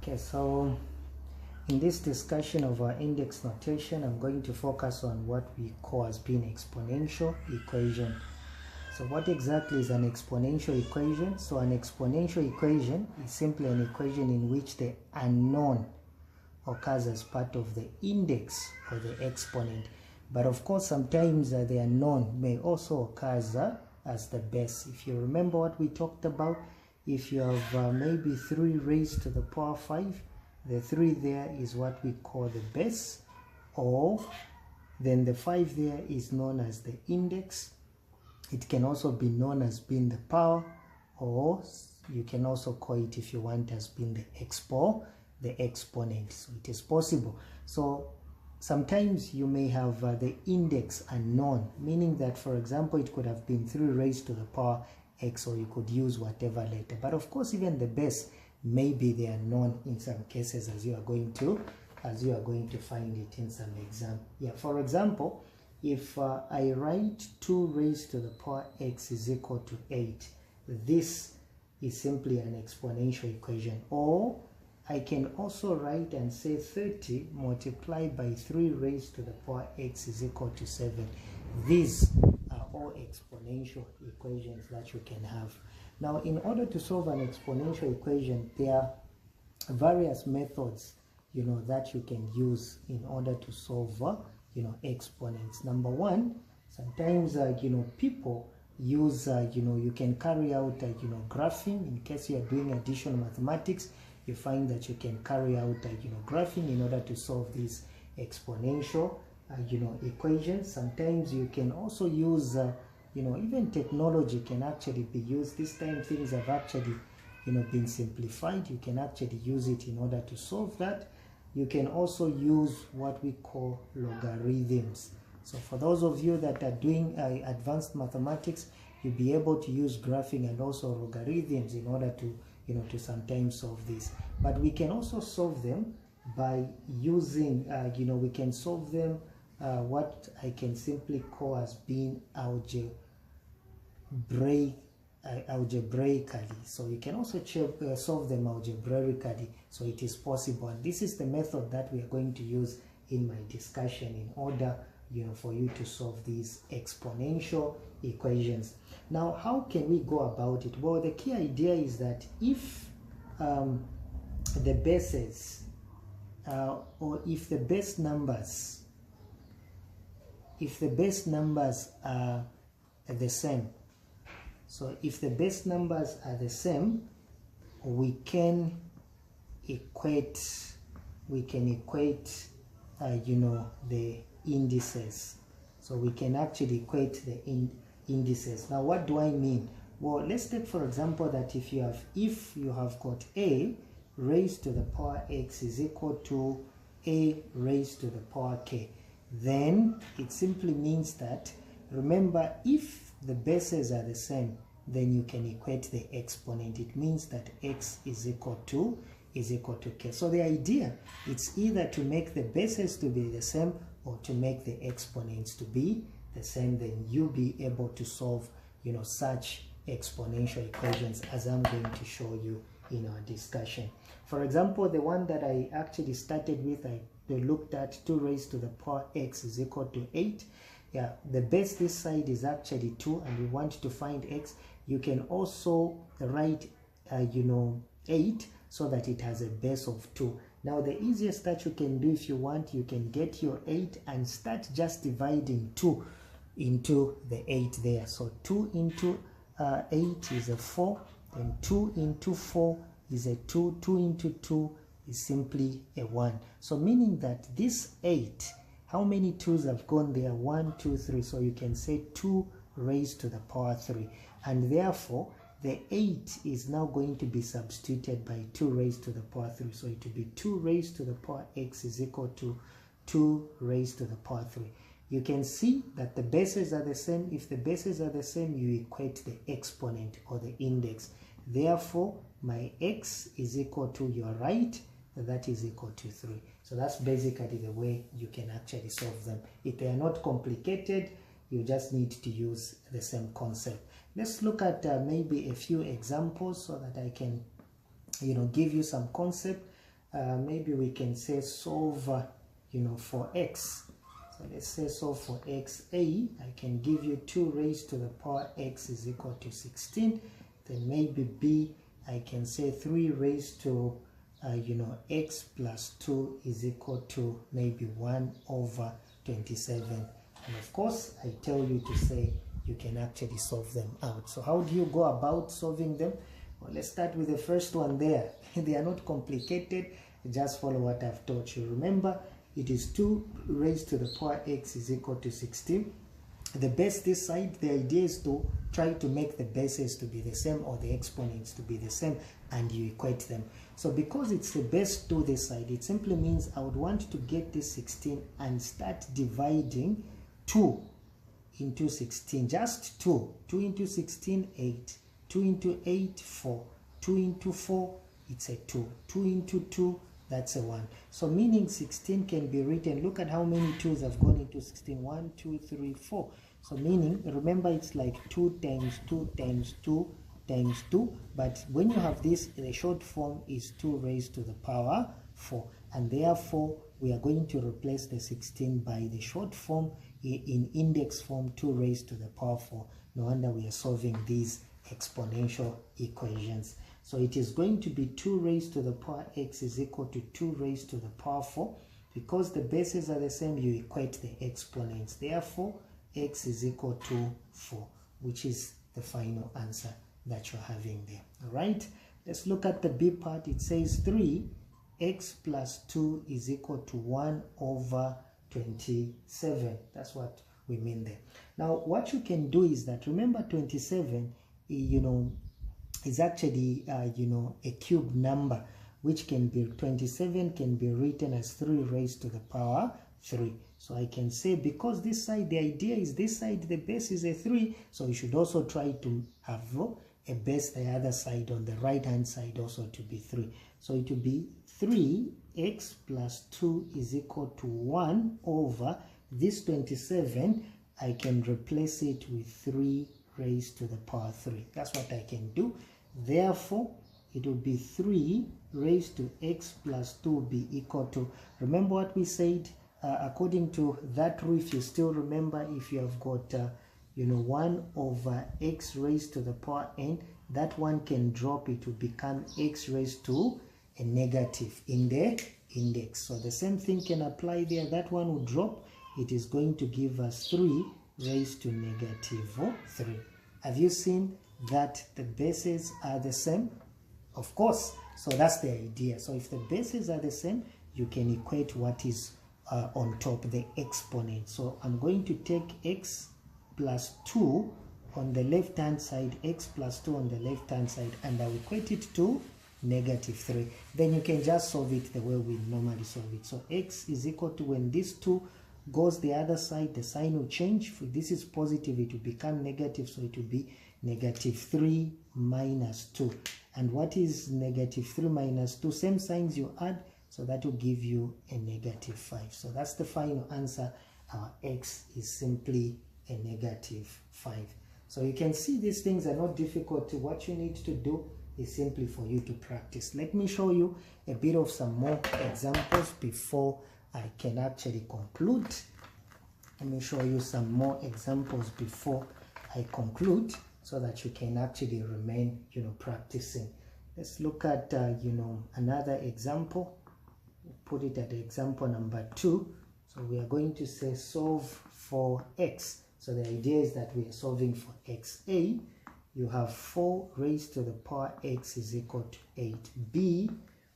Okay, so in this discussion of our index notation, I'm going to focus on what we call as being exponential equation. So what exactly is an exponential equation? So an exponential equation is simply an equation in which the unknown occurs as part of the index or the exponent. But of course, sometimes the unknown may also occur as the base. If you remember what we talked about, if you have maybe 3 raised to the power 5, the 3 there is what we call the base, or then the 5 there is known as the index. It can also be known as being the power, or you can also call it, if you want, as being the exponent. So it is possible. So sometimes you may have the index unknown, meaning that, for example, it could have been 3 raised to the power x, or you could use whatever letter. But of course, even the base may be the unknown in some cases, as you are going to find it in some exam. Yeah, for example, if I write 2 raised to the power x is equal to 8, this is simply an exponential equation. Or I can also write and say 30 multiplied by 3 raised to the power x is equal to 7. These are all exponential equations that you can have. Now, in order to solve an exponential equation, there are various methods, that you can use in order to solve, exponents. Number one, sometimes, people use, you can carry out, graphing. In case you are doing additional mathematics, you find that you can carry out, graphing in order to solve these exponential, equations. Sometimes you can also use, even technology can actually be used. This time things have actually, been simplified. You can actually use it in order to solve that. You can also use what we call logarithms. So for those of you that are doing advanced mathematics, you'll be able to use graphing and also logarithms in order to, to sometimes solve this. But we can also solve them by using, we can solve them what I can simply call as being algebraically. So you can also solve them algebraically. So it is possible, and this is the method that we are going to use in my discussion in order, for you to solve these exponential equations. Now, how can we go about it? Well, the key idea is that if the bases or if the base numbers are the same, so if the base numbers are the same, we can equate the indices. So we can actually equate the indices. Now, what do I mean? Well, let's take, for example, that if you have got a raised to the power x is equal to a raised to the power k, then it simply means that, remember, if the bases are the same, then you can equate the exponent. It means that x is equal to k. So the idea, it's either to make the bases to be the same or to make the exponents to be the same. Then you'll be able to solve, such exponential equations, as I'm going to show you in our discussion. For example, the one that I actually started with, I looked at 2 raised to the power x is equal to 8. Yeah, the base this side is actually 2, and we want to find x. You can also write, 8 so that it has a base of 2. Now, the easiest that you can do, if you want, you can get your 8 and start just dividing 2 into the 8 there. So 2 into 8 is a 4, and 2 into 4 is a 2, 2 into 2 is simply a 1. So meaning that this 8, how many 2's have gone there? 1, 2, 3. So you can say 2 raised to the power 3. And therefore, the 8 is now going to be substituted by 2 raised to the power 3. So it will be 2 raised to the power x is equal to 2 raised to the power 3. You can see that the bases are the same. If the bases are the same, you equate the exponent or the index. Therefore, my x is equal to your right, that is equal to 3. So that's basically the way you can actually solve them. If they are not complicated, you just need to use the same concept. Let's look at maybe a few examples so that I can, give you some concept. maybe we can say solve, for x. So let's say solve for x. I can give you 2 raised to the power x is equal to 16. Then maybe b, I can say 3 raised to x plus 2 is equal to maybe 1 over 27. And of course, I tell you to say you can actually solve them out. So how do you go about solving them? Well, let's start with the first one there. They are not complicated. Just follow what I've taught you. Remember, it is 2 raised to the power x is equal to 16. The base this side, the idea is to try to make the bases to be the same or the exponents to be the same, and you equate them. So because it's the base to this side, it simply means I would want to get this 16 and start dividing 2 into 16, just 2. 2 into 16, 8. 2 into 8, 4. 2 into 4, it's a 2. 2 into 2, that's a 1. So meaning 16 can be written. Look at how many 2's have gone into 16. 1, 2, 3, 4. So meaning, remember, it's like 2 times 2 times 2 times 2. But when you have this, the short form is 2 raised to the power 4. And therefore, we are going to replace the 16 by the short form in index form, 2 raised to the power 4. No wonder we are solving these exponential equations. So it is going to be 2 raised to the power x is equal to 2 raised to the power 4. Because the bases are the same, you equate the exponents. Therefore, x is equal to 4, which is the final answer that you're having there. All right, let's look at the b part. It says 3x plus 2 is equal to 1 over 27. That's what we mean there. Now, what you can do is that, remember, 27, is actually, a cube number, which can be 27 can be written as 3 raised to the power 3. So I can say, because this side, the idea is this side, the base is a 3, so you should also try to have a base the other side, on the right hand side also, to be 3. So it will be 3x plus 2 is equal to 1 over this 27. I can replace it with 3 raised to the power 3. That's what I can do. Therefore, it will be 3 raised to x plus 2 will be equal to, remember what we said, according to that rule, if you still remember, if you have got 1 over x raised to the power n, that one can drop, it will become x raised to a negative in the index. So the same thing can apply there. That one will drop. It is going to give us 3 raised to negative 3. Have you seen that the bases are the same? Of course. So that's the idea. So if the bases are the same, you can equate what is on top, the exponent. So I'm going to take x plus 2 on the left hand side, x plus 2 on the left hand side, and I'll equate it to negative 3. Then you can just solve it the way we normally solve it. So x is equal to, when this 2 goes the other side, the sign will change. If this is positive, it will become negative, so it will be negative 3 minus 2. And what is negative 3 minus 2? Same signs you add, so that will give you a negative 5. So that's the final answer. Our x is simply a negative 5. So you can see these things are not difficult. What you need to do is simply for you to practice. Let me show you a bit of some more examples before I can actually conclude. Let me show you some more examples before I conclude, so that you can actually remain, practicing. Let's look at, another example. Put it at example number 2. So we are going to say solve for x. So the idea is that we are solving for x. A, you have 4 raised to the power x is equal to 8. B,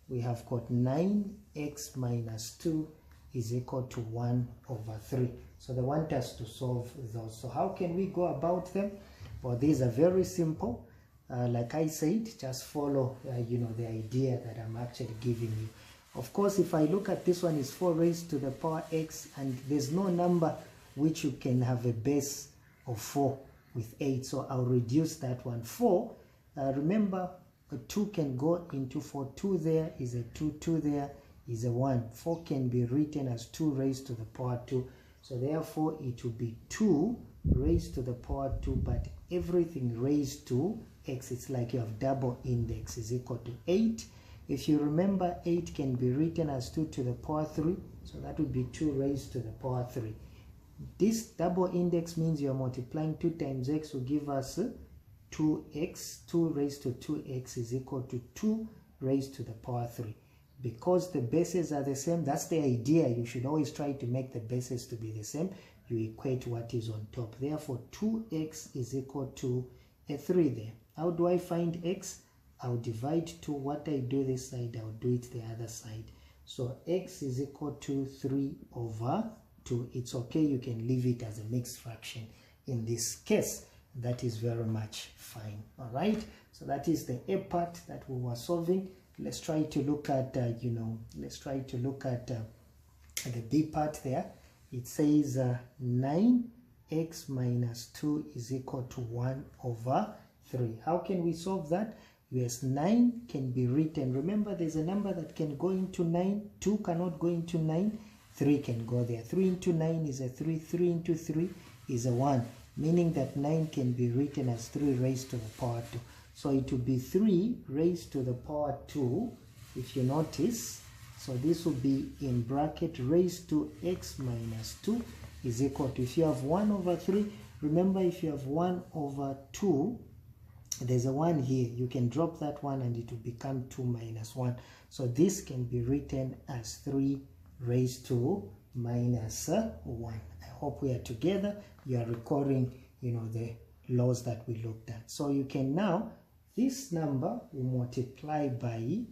we have got 9x minus 2 is equal to 1 over 3. So they want us to solve those. So how can we go about them? Well, these are very simple. Like I said, just follow, the idea that I'm actually giving you. Of course, if I look at this one, is 4 raised to the power x, and there's no number which you can have a base of 4 with 8. So I'll reduce that one. 4, remember, a 2 can go into 4. 2 there is a 2, 2 there is a 1. 4 can be written as 2 raised to the power 2. So therefore, it will be 2 raised to the power 2, but everything raised to x, it's like you have double index, is equal to 8. If you remember, 8 can be written as 2 to the power 3, so that would be 2 raised to the power 3. This double index means you are multiplying 2 times x will give us 2x. 2 raised to 2x is equal to 2 raised to the power 3. Because the bases are the same, that's the idea. You should always try to make the bases to be the same. You equate what is on top. Therefore, 2x is equal to a 3 there. How do I find x? I'll divide 2. What I do this side, I'll do it the other side. So x is equal to 3 over 2. It's okay, you can leave it as a mixed fraction. In this case, that is very much fine. All right, so that is the A part that we were solving. Let's try to look at, let's try to look at the B part there. It says 9x minus 2 is equal to 1 over 3. How can we solve that? Yes, 9 can be written. Remember, there's a number that can go into 9. 2 cannot go into 9. 3 can go there. 3 into 9 is a 3. 3 into 3 is a 1. Meaning that 9 can be written as 3 raised to the power 2. So it will be 3 raised to the power 2, if you notice. So this will be in bracket raised to x minus 2 is equal to, if you have 1 over 3, remember if you have 1 over 2, there's a 1 here. You can drop that 1 and it will become 2 minus 1. So this can be written as 3 raised to minus 1. I hope we are together. You are recalling, the laws that we looked at. So you can now, this number will multiply by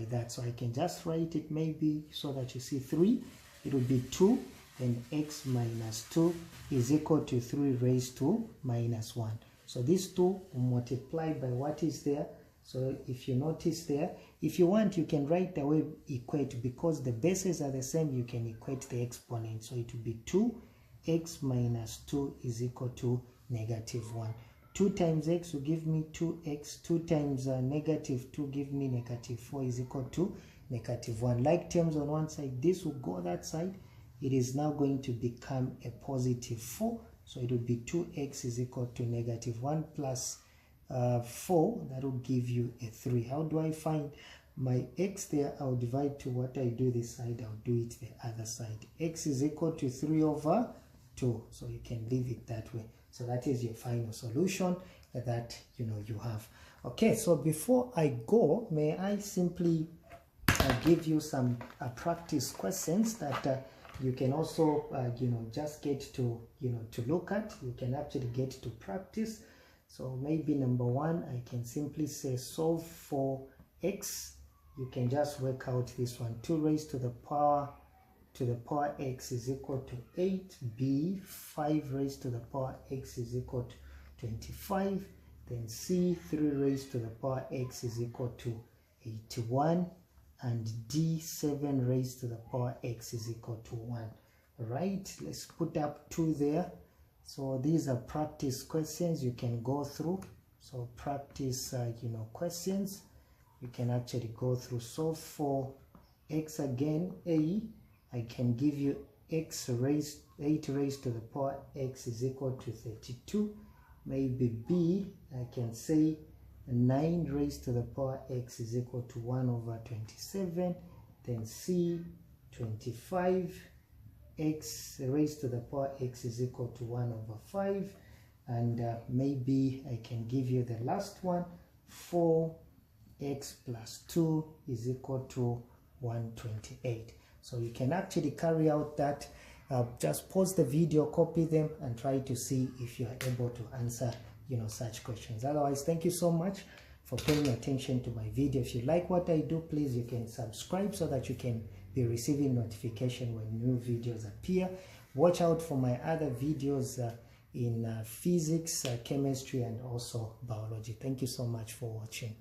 that. So I can just write it maybe so that you see 3. It will be 2, and x minus 2 is equal to 3 raised to minus 1. So these 2 will multiply by what is there. So if you notice there, if you want, you can right away equate, because the bases are the same, you can equate the exponent. So it will be 2x minus 2 is equal to negative 1. 2 times x will give me 2x. 2 times negative 2 give me negative 4 is equal to negative 1. Like terms on one side, this will go that side. It is now going to become a positive 4. So it will be 2x is equal to negative 1 plus 4. That will give you a 3. How do I find my x there? I'll divide to what I do this side, I'll do it the other side. X is equal to 3 over 2. So you can leave it that way. So that is your final solution that you have. Okay, so before I go, may I simply give you some practice questions that you can also just get to to look at. You can actually get to practice. So maybe number 1, I can simply say solve for x. You can just work out this one. 2 raised to the power x is equal to 8. B, 5 raised to the power x is equal to 25. Then C, 3 raised to the power x is equal to 81. And D, 7 raised to the power x is equal to 1. Right, let's put up 2 there. So these are practice questions you can go through. So practice questions you can actually go through. Solve for x again. A, I can give you 8 raised to the power x is equal to 32. Maybe B, I can say 9 raised to the power x is equal to 1 over 27. Then C, 25. X raised to the power x is equal to 1 over 5. And maybe I can give you the last one. 4x plus 2 is equal to 128. So you can actually carry out that. Just pause the video, copy them, and try to see if you are able to answer such questions. Otherwise, thank you so much for paying attention to my video. If you like what I do, please you can subscribe so that you can be receiving notification when new videos appear. Watch out for my other videos in physics, chemistry, and also biology. Thank you so much for watching.